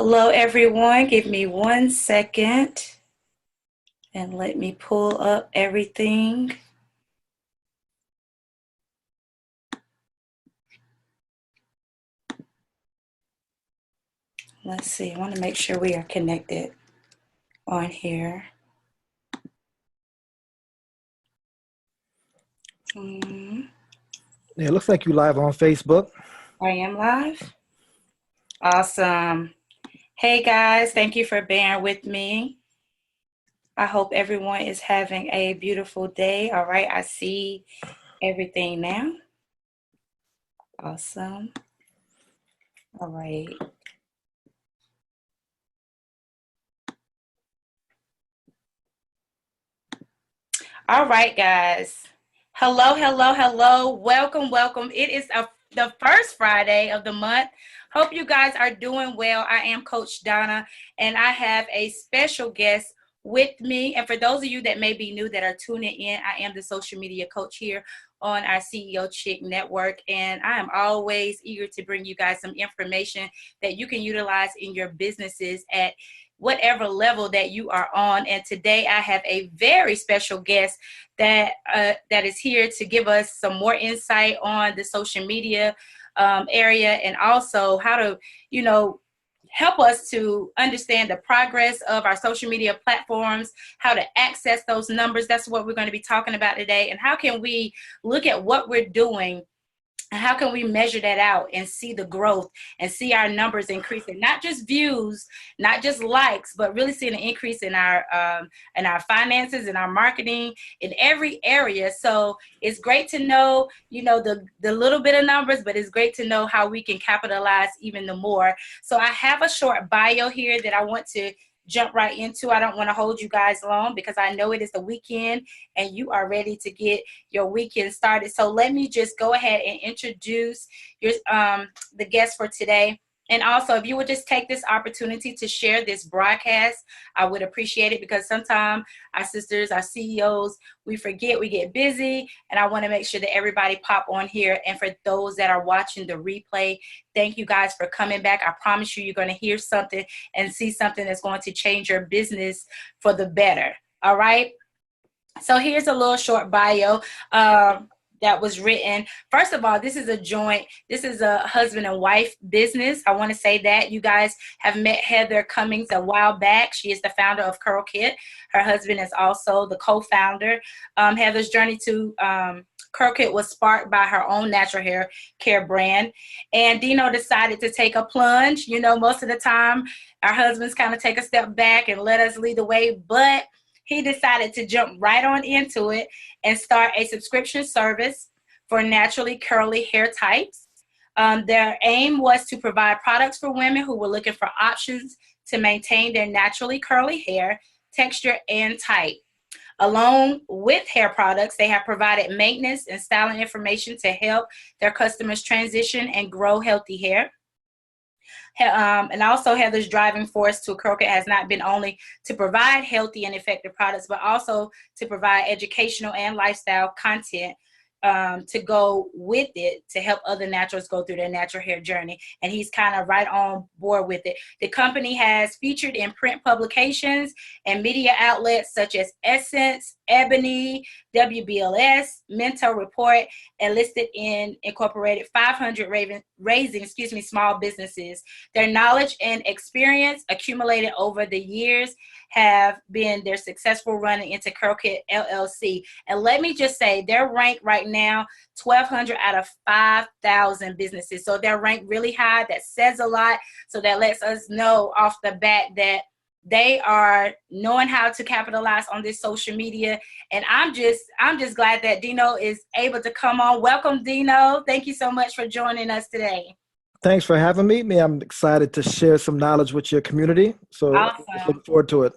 Hello, everyone. Give me 1 second and let me pull up everything. Let's see. I want to make sure we are connected on here. It looks like you live on Facebook. I am live. Awesome. Hey, guys. Thank you for bearing with me. I hope everyone is having a beautiful day. All right. I see everything now. Awesome. All right. All right, guys. Hello, hello, hello. Welcome, welcome. It is the first Friday of the month. Hope you guys are doing well. I am Coach Donna, and I have a special guest with me. And for those of you that may be new that are tuning in, I am the social media coach here on our CEO Chick Network. And I am always eager to bring you guys some information that you can utilize in your businesses at whatever level that you are on. And today I have a very special guest that is here to give us some more insight on the social media area, and also how to, help us to understand the progress of our social media platforms, how to access those numbers. That's what we're going to be talking about today. And how can we look at what we're doing, and how can we measure that out and see the growth and see our numbers increasing? Not just views, not just likes, but really seeing an increase in our finances, in our marketing, in every area. So it's great to know, the little bit of numbers, but it's great to know how we can capitalize even the more. So I have a short bio here that I want to jump right into. I don't want to hold you guys long because I know it is the weekend and you are ready to get your weekend started. So let me just go ahead and introduce your the guest for today. And also, if you would just take this opportunity to share this broadcast, I would appreciate it, because sometimes our sisters, our CEOs, we forget, we get busy, and I want to make sure that everybody pop on here. And for those that are watching the replay, thank you guys for coming back. I promise you, you're going to hear something and see something that's going to change your business for the better. All right. So here's a little short bio that was written. First of all, this is a husband and wife business. I want to say that you guys have met Heather Cummings a while back. She is the founder of Curl Kit. Her husband is also the co-founder. Heather's journey to Curl Kit was sparked by her own natural hair care brand. And Dino decided to take a plunge. Most of the time, our husbands kind of take a step back and let us lead the way, but he decided to jump right on into it and start a subscription service for naturally curly hair types. Their aim was to provide products for women who were looking for options to maintain their naturally curly hair, texture, and type. Along with hair products, they have provided maintenance and styling information to help their customers transition and grow healthy hair. And also, Heather's driving force to Curl Kit has not been only to provide healthy and effective products, but also to provide educational and lifestyle content to go with it, to help other naturals go through their natural hair journey. And he's kind of right on board with it. The company has featured in print publications and media outlets such as Essence, Ebony, WBLS, Mentor Report, and listed in incorporated 500 raising small businesses. Their knowledge and experience accumulated over the years have been their successful running into Curl Kit LLC. And let me just say, they're ranked right now 1,200 out of 5,000 businesses. So they're ranked really high. That says a lot. So that lets us know off the bat that they are knowing how to capitalize on this social media. And I'm just glad that Dino is able to come on. Welcome, Dino. Thank you so much for joining us today. Thanks for having me. I'm excited to share some knowledge with your community. So Awesome. Look forward to it.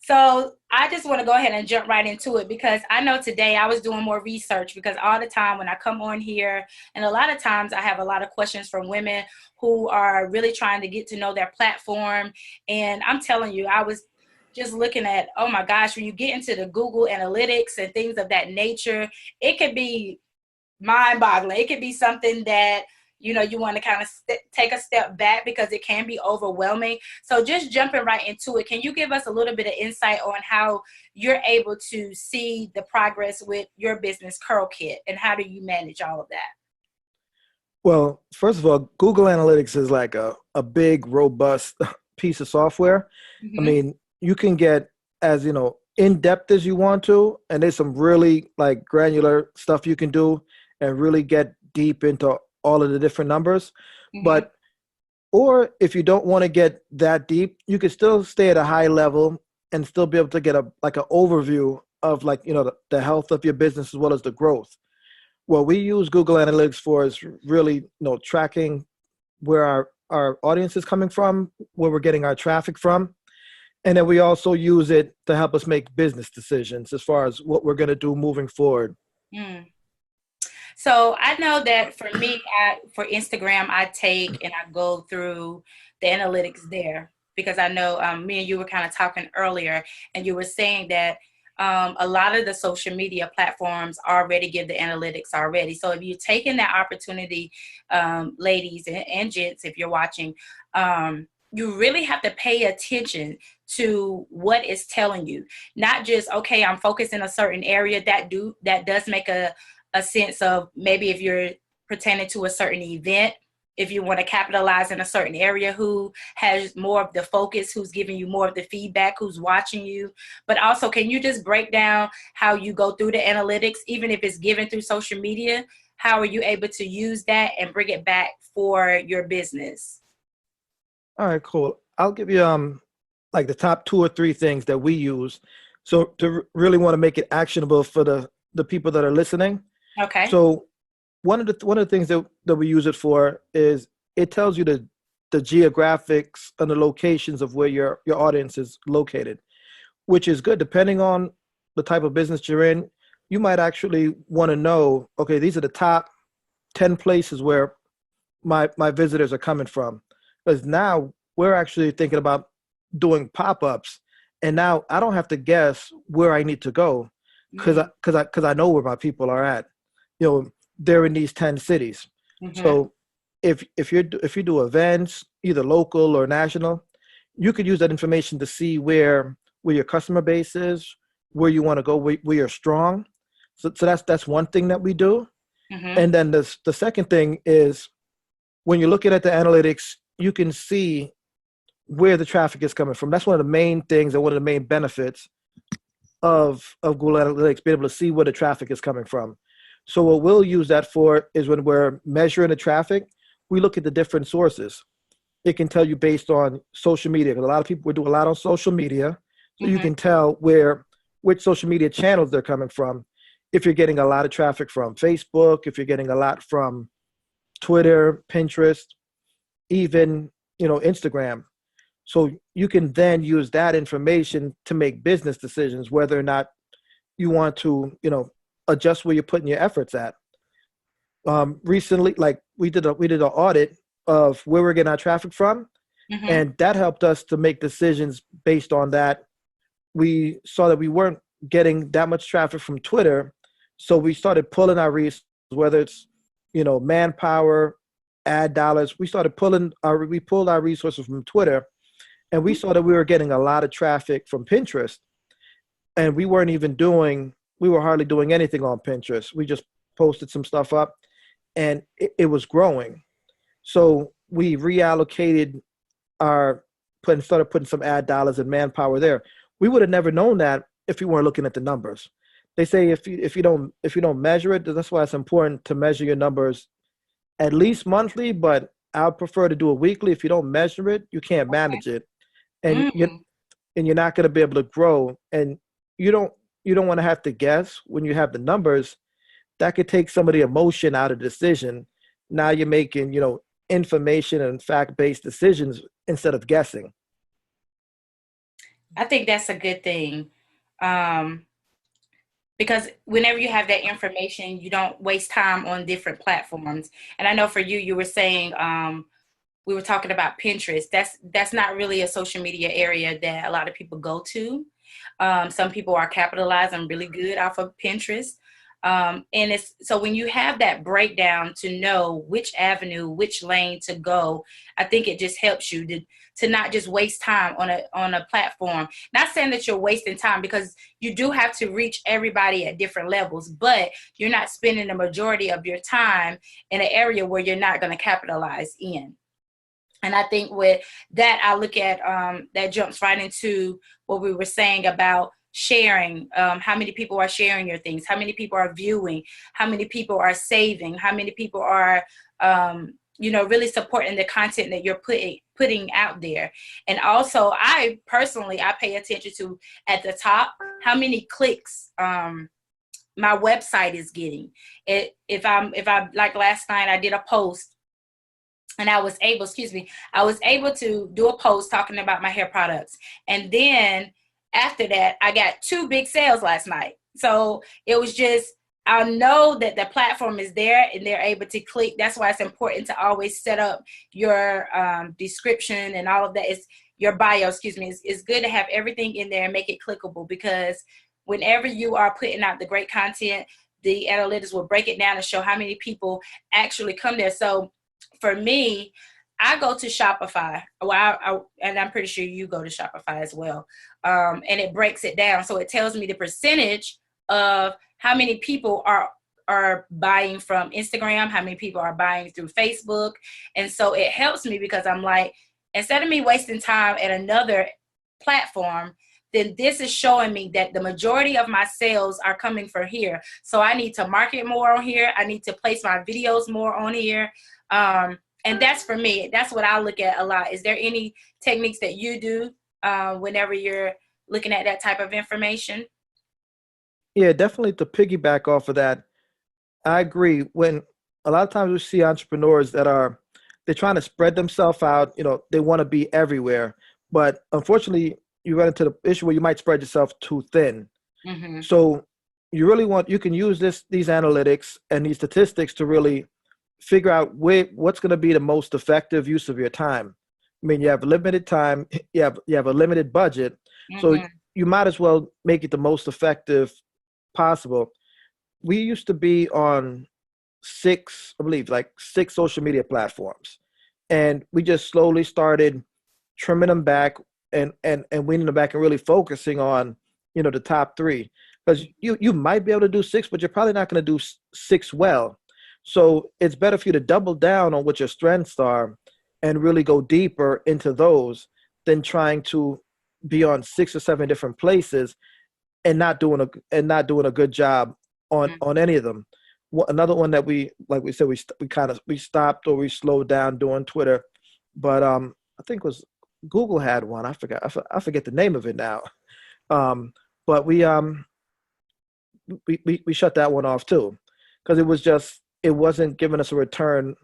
So I just want to go ahead and jump right into it, because I know today I was doing more research, because all the time when I come on here, and a lot of times I have a lot of questions from women who are really trying to get to know their platform. And I'm telling you, I was just looking at, oh my gosh, when you get into the Google Analytics and things of that nature, it could be mind-boggling. It could be something that you want to kind of take a step back because it can be overwhelming. So just jumping right into it, can you give us a little bit of insight on how you're able to see the progress with your business, Curl Kit, and how do you manage all of that? Well, first of all, Google Analytics is like a big, robust piece of software. I Mm-hmm. mean, you can get as, in depth as you want to, and there's some really like granular stuff you can do and really get deep into all of the different numbers. Mm-hmm. But, or if you don't want to get that deep, you can still stay at a high level and still be able to get a like an overview of like, the health of your business as well as the growth. What we use Google Analytics for is really, tracking where our audience is coming from, where we're getting our traffic from. And then we also use it to help us make business decisions as far as what we're going to do moving forward. Mm. So I know that for me, for Instagram, I take and I go through the analytics there because I know me and you were kind of talking earlier, and you were saying that a lot of the social media platforms already give the analytics already. So if you're taking that opportunity, ladies and gents, if you're watching, you really have to pay attention to what it's telling you. Not just, okay, I'm focused in a certain area. That does make a sense of maybe if you're pertaining to a certain event, if you want to capitalize in a certain area, who has more of the focus, who's giving you more of the feedback, who's watching you. But also, can you just break down how you go through the analytics, even if it's given through social media? How are you able to use that and bring it back for your business? All right, cool. I'll give you like the top two or three things that we use. So to really want to make it actionable for the people that are listening. Okay. So one of the things that we use it for is it tells you the geographics and the locations of where your audience is located, which is good depending on the type of business you're in. You might actually want to know, okay, these are the top 10 places where my visitors are coming from. Because now we're actually thinking about doing pop-ups, and now I don't have to guess where I need to go because Mm-hmm. I know where my people are at. They're in these 10 cities. Mm-hmm. So if you do events, either local or national, you could use that information to see where your customer base is, where you want to go, where you're strong. So that's one thing that we do. Mm-hmm. And then the second thing is when you're looking at the analytics, you can see where the traffic is coming from. That's one of the main things and one of the main benefits of Google Analytics, being able to see where the traffic is coming from. So what we'll use that for is when we're measuring the traffic, we look at the different sources. It can tell you based on social media, because a lot of people do a lot on social media. So you Mm-hmm. can tell which social media channels they're coming from. If you're getting a lot of traffic from Facebook, if you're getting a lot from Twitter, Pinterest, even Instagram. So you can then use that information to make business decisions, whether or not you want to, adjust where you're putting your efforts at. Recently, like we did an audit of where we're getting our traffic from, Mm-hmm. and that helped us to make decisions based on that. We saw that we weren't getting that much traffic from Twitter, so we started pulling our resources, whether it's manpower, ad dollars. We pulled our resources from Twitter, and we saw that we were getting a lot of traffic from Pinterest, and we were hardly doing anything on Pinterest. We just posted some stuff up, and it was growing. So we reallocated started putting some ad dollars and manpower there. We would have never known that if we weren't looking at the numbers. They say if you don't measure it, that's why it's important to measure your numbers at least monthly, but I'd prefer to do it weekly. If you don't measure it, you can't manage it, and Mm. you're not going to be able to grow. And you don't you don't want to have to guess when you have the numbers. That could take some of the emotion out of the decision. Now you're making information and fact-based decisions instead of guessing. I think that's a good thing. Um, because whenever you have that information, you don't waste time on different platforms. And I know for you, you were saying we were talking about Pinterest. That's not really a social media area that a lot of people go to. Some people are capitalizing really good off of Pinterest. And it's so when you have that breakdown to know which avenue, which lane to go, I think it just helps you to not just waste time on a platform. Not saying that you're wasting time, because you do have to reach everybody at different levels, but you're not spending the majority of your time in an area where you're not going to capitalize in. And I think with that, I look at that jumps right into what we were saying about sharing. How many people are sharing your things? How many people are viewing? How many people are saving? How many people are, really supporting the content that you're putting out there? And also, I personally, I pay attention to at the top, how many clicks my website is getting. If I like last night, I did a post. And I was able to do a post talking about my hair products. And then after that, I got 2 big sales last night. So it was just, I know that the platform is there and they're able to click. That's why it's important to always set up your description and all of that. Is your bio, It's good to have everything in there and make it clickable, because whenever you are putting out the great content, the analytics will break it down and show how many people actually come there. So for me, I go to Shopify. Well, and I'm pretty sure you go to Shopify as well. And it breaks it down. So it tells me the percentage of how many people are buying from Instagram, how many people are buying through Facebook. And so it helps me, because I'm like, instead of me wasting time at another platform, then this is showing me that the majority of my sales are coming from here. So I need to market more on here. I need to place my videos more on here. And that's for me. That's what I look at a lot. Is there any techniques that you do whenever you're looking at that type of information? Yeah, definitely to piggyback off of that, I agree. When a lot of times we see entrepreneurs they're trying to spread themselves out, they want to be everywhere. But unfortunately, you run into the issue where you might spread yourself too thin. Mm-hmm. So you can use these analytics and these statistics to really figure out what's going to be the most effective use of your time. I mean, you have limited time, you have a limited budget, so Mm-hmm. you might as well make it the most effective possible. We used to be on 6, I believe, like 6 social media platforms, and we just slowly started trimming them back and weaning them back and really focusing on the top 3, because you might be able to do 6, but you're probably not going to do 6 well. So it's better for you to double down on what your strengths are and really go deeper into those than trying to be on 6 or 7 different places and not doing a good job on any of them. Another one that like we said, we stopped or we slowed down doing Twitter, but I think it was Google had one. I forget the name of it now. But we shut that one off too, because it wasn't giving us a return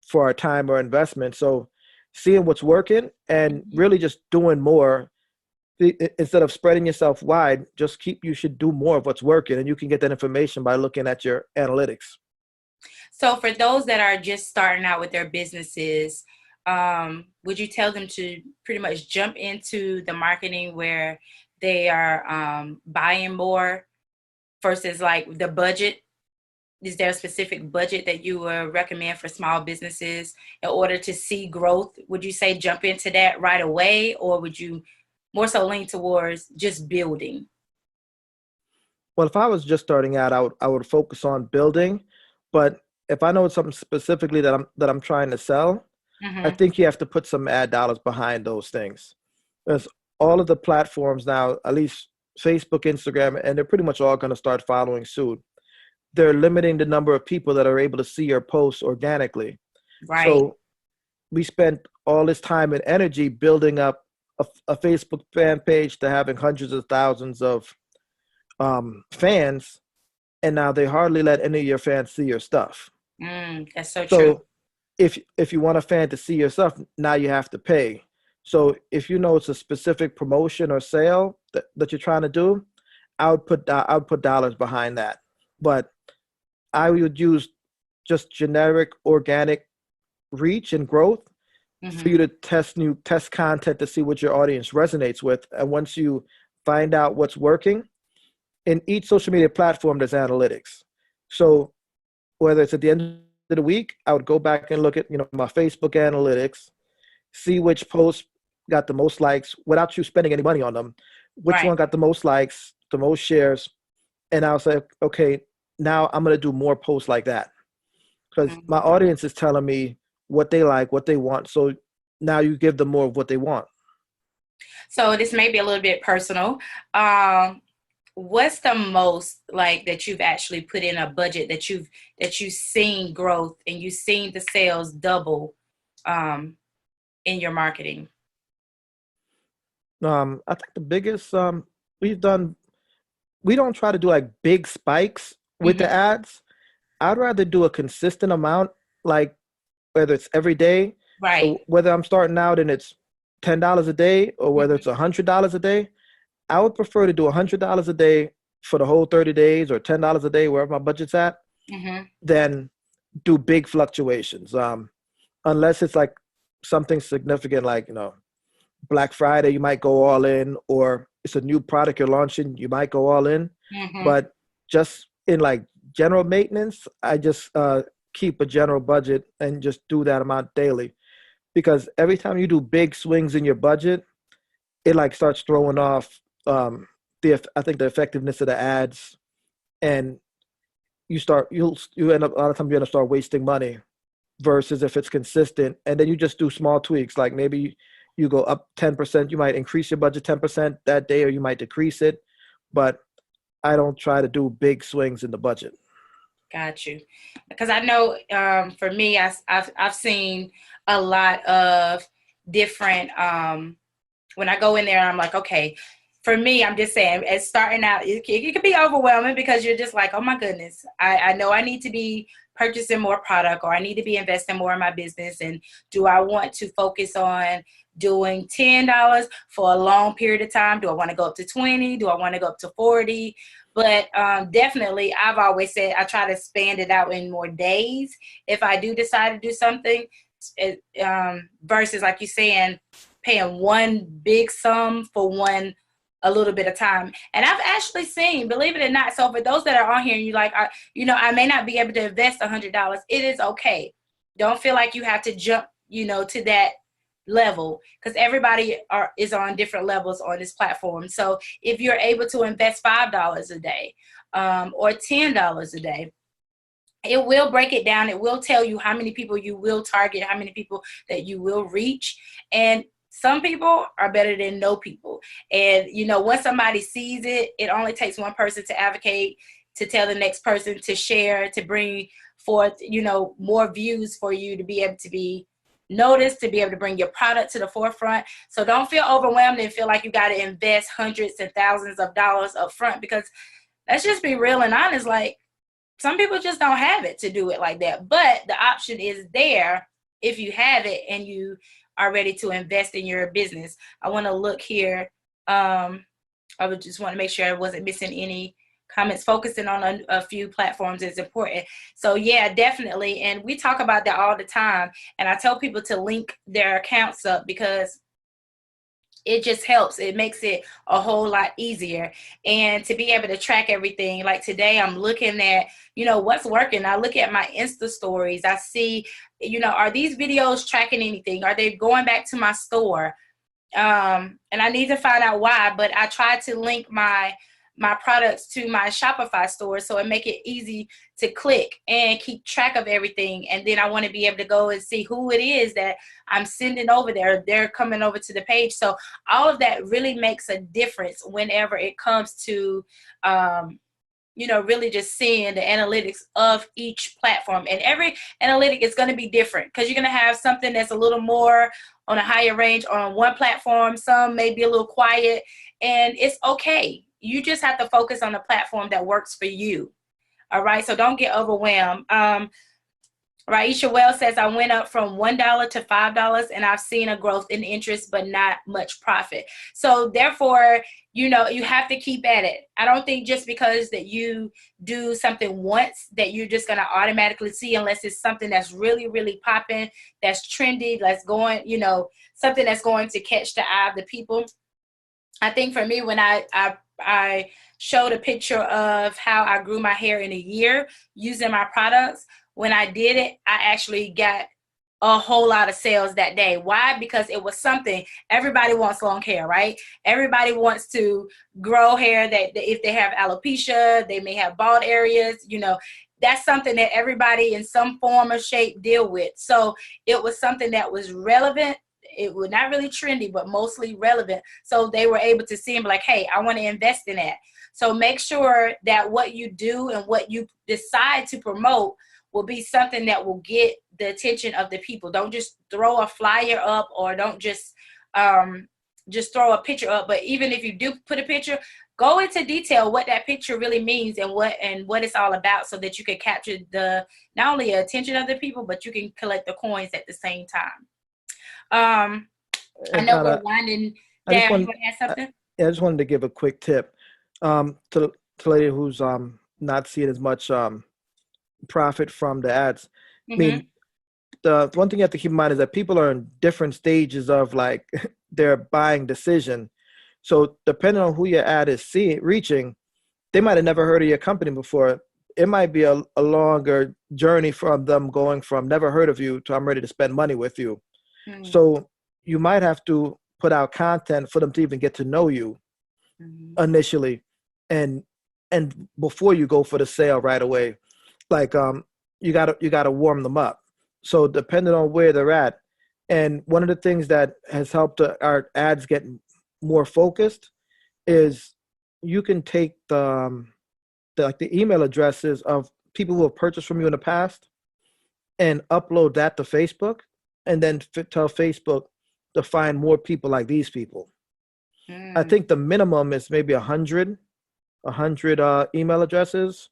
for our time or investment. So seeing what's working and really just doing more, instead of spreading yourself wide, you should do more of what's working, and you can get that information by looking at your analytics. So for those that are just starting out with their businesses, would you tell them to pretty much jump into the marketing where they are buying more versus like the budget? Is there a specific budget that you would recommend for small businesses in order to see growth? Would you say jump into that right away, or would you more so lean towards just building? Well, if I was just starting out, I would focus on building. But if I know it's something specifically that I'm trying to sell, I Mm-hmm. think you have to put some ad dollars behind those things. Because all of the platforms now, at least Facebook, Instagram, and they're pretty much all going to start following suit. They're limiting the number of people that are able to see your posts organically. Right. So we spent all this time and energy building up a Facebook fan page to having hundreds of thousands of fans, and now they hardly let any of your fans see your stuff. That's so true. So if you want a fan to see your stuff, now you have to pay. So if you know it's a specific promotion or sale that you're trying to do, I would put dollars behind that. But I would use just generic organic reach and growth for you to test content to see what your audience resonates with. And once you find out what's working, in each social media platform, there's analytics. So whether it's at the end of the week, I would go back and look at, my Facebook analytics, see which posts got the most likes without you spending any money on them, which Right. one got the most likes, the most shares, and I'll say, okay, now I'm gonna do more posts like that because my Mhm. audience is telling me what they like, what they want. So now you give them more of what they want. So this may be a little bit personal. What's the most like that you've actually put in a budget that you've seen growth and you've seen the sales double um, in your marketing? I think the biggest we've done, we don't try to do like big spikes with the Hmm. ads. I'd rather do a consistent amount, like whether it's every day. Right. So whether I'm starting out and it's $10 a day or whether it's $100 a day, I would prefer to do $100 a day for the whole 30 days or $10 a day, wherever my budget's at, Hmm. than do big fluctuations. Unless it's like something significant, like, Black Friday, you might go all in, or it's a new product you're launching, you might go all in. Hmm. But just in like general maintenance, I just keep a general budget and just do that amount daily. Because every time you do big swings in your budget, it like starts throwing off I think the effectiveness of the ads, and you end up a lot of times you end up start wasting money versus if it's consistent and then you just do small tweaks like maybe you go up 10%, you might increase your budget 10% that day or you might decrease it, but I don't try to do big swings in the budget. Got you. Because I know for me, I've seen a lot of different when I go in there, I'm like, okay, for me, I'm just saying, as starting out, it can be overwhelming because you're just like, oh my goodness, I know I need to be purchasing more product or I need to be investing more in my business. And do I want to focus on doing $10 for a long period of time? Do I want to go up to 20? Do I want to go up to 40? But definitely, I've always said I try to span it out in more days if I do decide to do something versus like you saying, paying one big sum for one a little bit of time. And I've actually seen, believe it or not, so for those that are on here and you like, I may not be able to invest $100. It is okay. Don't feel like you have to jump, to that level because everybody is on different levels on this platform. So if you're able to invest $5 a day or $10 a day, it will break it down. It will tell you how many people you will target, how many people that you will reach. And some people are better than no people. And, once somebody sees it, it only takes one person to advocate, to tell the next person to share, to bring forth, more views for you to be able to be noticed, to be able to bring your product to the forefront. So don't feel overwhelmed and feel like you got to invest hundreds and thousands of dollars up front because let's just be real and honest. Like, some people just don't have it to do it like that. But the option is there if you have it and you are ready to invest in your business. I want to look here. I would just want to make sure I wasn't missing any comments. Focusing on a few platforms is important. So yeah, definitely. And we talk about that all the time. And I tell people to link their accounts up because it just helps. It makes it a whole lot easier. And to be able to track everything, like today I'm looking at, what's working. I look at my Insta stories. I see, are these videos tracking anything? Are they going back to my store? And I need to find out why, but I try to link my products to my Shopify store so it make it easy to click and keep track of everything. And then I want to be able to go and see who it is that I'm sending over there. They're coming over to the page. So all of that really makes a difference whenever it comes to really just seeing the analytics of each platform. And every analytic is going to be different because you're going to have something that's a little more on a higher range on one platform. Some may be a little quiet, and it's okay. You just have to focus on the platform that works for you. All right. So don't get overwhelmed. Raisha Wells says, I went up from $1 to $5 and I've seen a growth in interest, but not much profit. So therefore, you have to keep at it. I don't think just because that you do something once that you're just going to automatically see, unless it's something that's really, really popping, that's trendy, that's going, something that's going to catch the eye of the people. I think for me, when I showed a picture of how I grew my hair in a year using my products. When I did it, I actually got a whole lot of sales that day. Why? Because it was something. Everybody wants long hair, right? Everybody wants to grow hair that if they have alopecia, they may have bald areas, that's something that everybody in some form or shape deal with. So it was something that was relevant. It was not really trendy, but mostly relevant. So they were able to see and be like, hey, I want to invest in that. So make sure that what you do and what you decide to promote will be something that will get the attention of the people. Don't just throw a flyer up, or don't just throw a picture up. But even if you do put a picture, go into detail what that picture really means and what it's all about, so that you can capture the not only attention of the people, but you can collect the coins at the same time. I know we're winding down. You want to add something? I just wanted to give a quick tip to the lady who's not seeing as much profit from the ads. I mean, the one thing you have to keep in mind is that people are in different stages of like their buying decision. So depending on who your ad is reaching, they might have never heard of your company before. It might be a longer journey from them going from never heard of you to I'm ready to spend money with you. So you might have to put out content for them to even get to know you initially, and before you go for the sale right away. Like you gotta warm them up. So depending on where they're at, and one of the things that has helped our ads get more focused is you can take the email addresses of people who have purchased from you in the past and upload that to Facebook, and then tell Facebook to find more people like these people. I think the minimum is maybe 100 email addresses.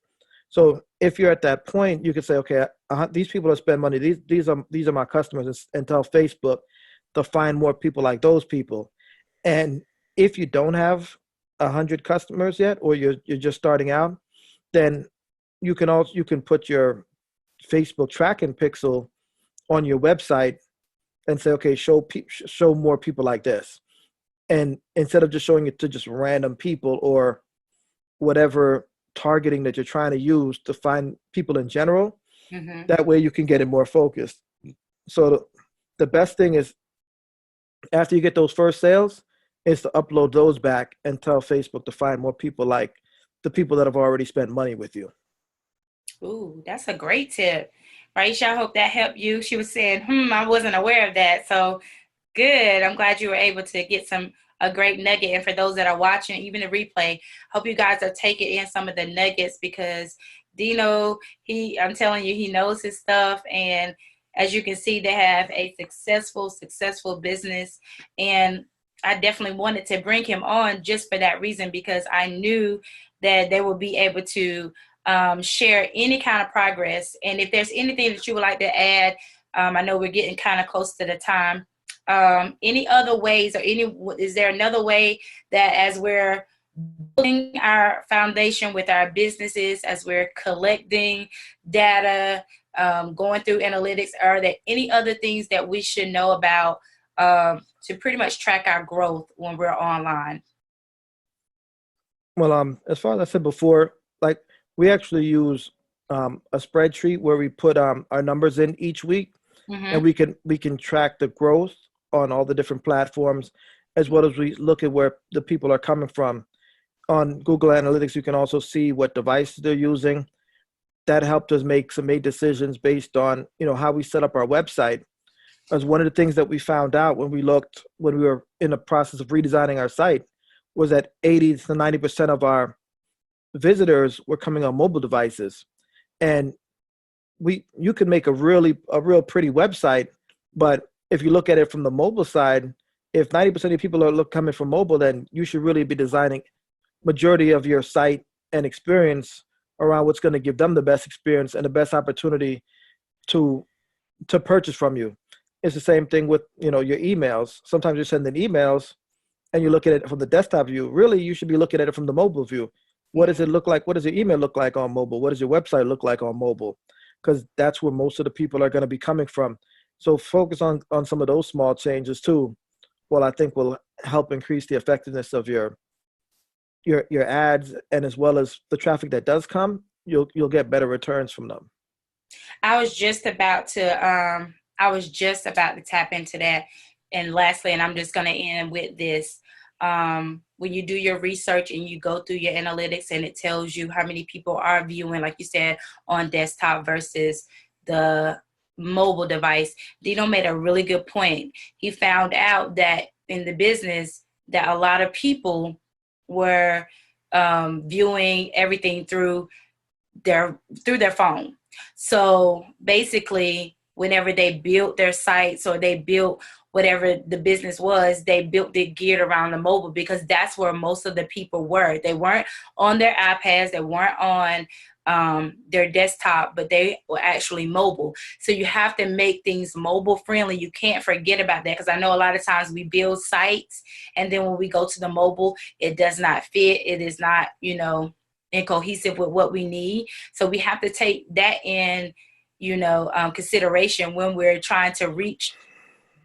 So if you're at that point, you can say, okay, these people that spend money, these are my customers, and tell Facebook to find more people like those people. And if you don't have 100 customers yet, or you're just starting out, then you can put your Facebook tracking pixel on your website and say, okay, show more people like this. And instead of just showing it to just random people or whatever targeting that you're trying to use to find people in general, that way you can get it more focused. So the best thing is, after you get those first sales, is to upload those back and tell Facebook to find more people like the people that have already spent money with you. Ooh, that's a great tip. Raisha, I hope that helped you. She was saying, I wasn't aware of that. So good. I'm glad you were able to get a great nugget. And for those that are watching, even the replay, hope you guys are taking in some of the nuggets, because Dino, I'm telling you, he knows his stuff. And as you can see, they have a successful business. And I definitely wanted to bring him on just for that reason, because I knew that they would be able to share any kind of progress. And if there's anything that you would like to add, I know we're getting kind of close to the time. Any other ways, or is there another way that as we're building our foundation with our businesses, as we're collecting data, going through analytics, are there any other things that we should know about to pretty much track our growth when we're online? Well, as far as I said before, like we actually use a spreadsheet where we put our numbers in each week, and we can track the growth on all the different platforms, as well as we look at where the people are coming from. On Google Analytics, you can also see what devices they're using. That helped us make decisions based on how we set up our website. As one of the things that we found out when we were in the process of redesigning our site was that 80 to 90% of our visitors were coming on mobile devices. And you could make a real pretty website, but if you look at it from the mobile side, if 90% of people are coming from mobile, then you should really be designing majority of your site and experience around what's going to give them the best experience and the best opportunity to purchase from you. It's the same thing with your emails. Sometimes you're sending emails and you look at it from the desktop view. Really, you should be looking at it from the mobile view. What does it look like? What does your email look like on mobile? What does your website look like on mobile? Because that's where most of the people are going to be coming from. So focus on some of those small changes too. Well, I think will help increase the effectiveness of your your ads, and as well as the traffic that does come, you'll get better returns from them. I was just about to tap into that. And lastly, and I'm just going to end with this. When you do your research and you go through your analytics and it tells you how many people are viewing, like you said, on desktop versus the mobile device, Dino made a really good point. He found out that in the business that a lot of people were viewing everything through their phone. So basically, whenever they built their sites or they built whatever the business was, they built it geared around the mobile, because that's where most of the people were. They weren't on their iPads, they weren't on their desktop, but they were actually mobile. So you have to make things mobile friendly. You can't forget about that, because I know a lot of times we build sites and then when we go to the mobile, it does not fit. It is not, and cohesive with what we need. So we have to take that in, consideration when we're trying to reach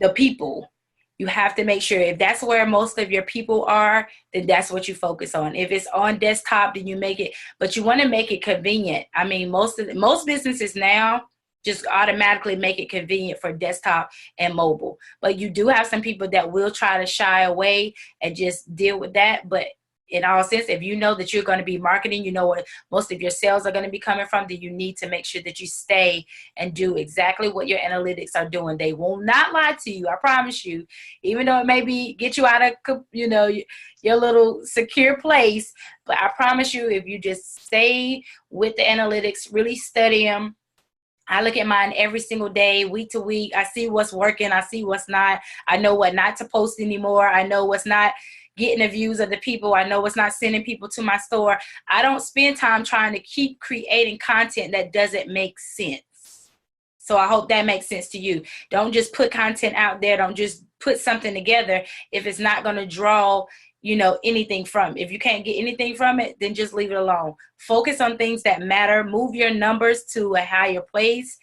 the people. You have to make sure if that's where most of your people are, then that's what you focus on. If it's on desktop, then you make it, but you want to make it convenient. I mean, most businesses now just automatically make it convenient for desktop and mobile. But you do have some people that will try to shy away and just deal with that. But in all sense, if you know that you're going to be marketing, you know what most of your sales are going to be coming from, then you need to make sure that you stay and do exactly what your analytics are doing. They will not lie to you. I promise you, even though it may be get you out of, your little secure place. But I promise you, if you just stay with the analytics, really study them. I look at mine every single day, week to week. I see what's working. I see what's not. I know what not to post anymore. I know what's not getting the views of the people. I know what's not sending people to my store. I don't spend time trying to keep creating content that doesn't make sense. So I hope that makes sense to you. Don't just put content out there. Don't just put something together if it's not going to draw anything from it. If you can't get anything from it, then just leave it alone. Focus on things that matter. Move your numbers to a higher place.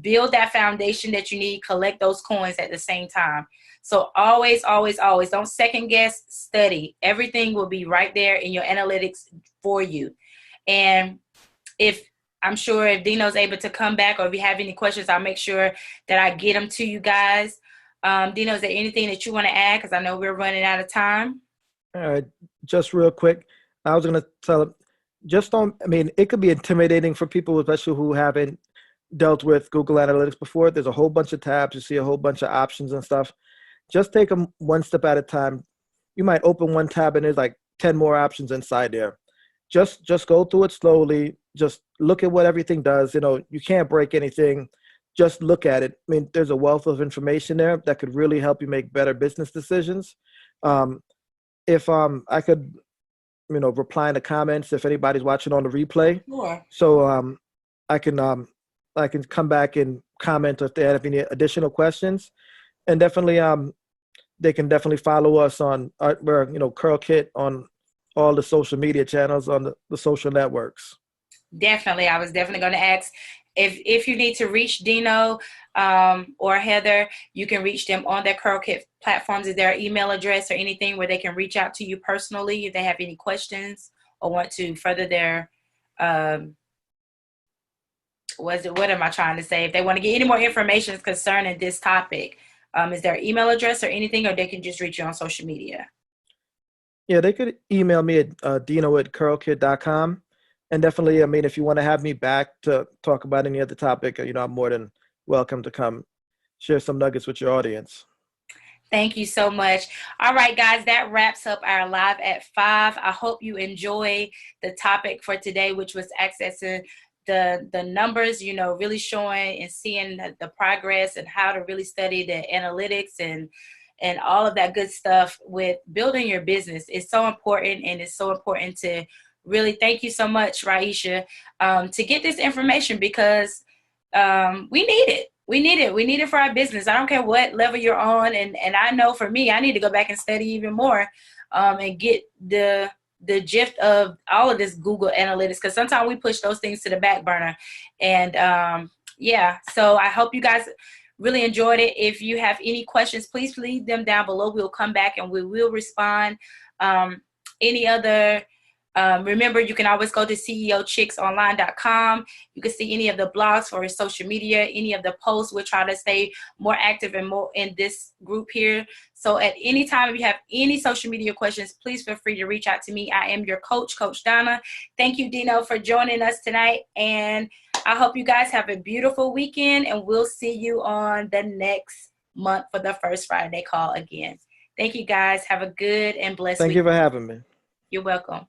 Build that foundation that you need. Collect those coins at the same time. So always, always, always don't second guess, study. Everything will be right there in your analytics for you. And I'm sure if Dino's able to come back, or if you have any questions, I'll make sure that I get them to you guys. Dino, is there anything that you want to add? Because I know we're running out of time. All right, just real quick, I was going to tell them, it could be intimidating for people, especially who haven't dealt with Google Analytics before. There's a whole bunch of tabs. You see a whole bunch of options and stuff. Just take them one step at a time. You might open one tab and there's like 10 more options inside there. Just go through it slowly. Just look at what everything does. You can't break anything. Just look at it. I mean, there's a wealth of information there that could really help you make better business decisions. If I could, reply in the comments if anybody's watching on the replay. Sure. So I can come back and comment if they have any additional questions. And definitely they can definitely follow us on Curl Kit on all the social media channels on the social networks. Definitely. I was definitely going to ask if you need to reach Dino or Heather, you can reach them on their Curl Kit platforms. Is there an email address or anything where they can reach out to you personally if they have any questions or want to further their what am I trying to say? If they want to get any more information concerning this topic, is there an email address or anything, or they can just reach you on social media? Yeah, they could email me at dino@curlkit.com. And definitely, if you want to have me back to talk about any other topic, I'm more than welcome to come share some nuggets with your audience. Thank you so much. All right, guys, that wraps up our live at 5. I hope you enjoy the topic for today, which was accessing the numbers, really showing and seeing the progress and how to really study the analytics and all of that good stuff with building your business. It's so important, and it's so important to really thank you so much, Raisha, to get this information, because we need it. We need it. We need it for our business. I don't care what level you're on. And I know for me, I need to go back and study even more and get the gist of all of this Google Analytics, because sometimes we push those things to the back burner. And so I hope you guys really enjoyed it. If you have any questions, please leave them down below. We'll come back and we will respond. Any other Remember, you can always go to ceochicksonline.com. You can see any of the blogs for his social media, any of the posts. We'll try to stay more active and more in this group here. So at any time, if you have any social media questions, please feel free to reach out to me. I am your coach, Coach Donna. Thank you, Dino, for joining us tonight. And I hope you guys have a beautiful weekend, and we'll see you on the next month for the first Friday call again. Thank you, guys. Have a good and blessed week. Thank you for having me. You're welcome.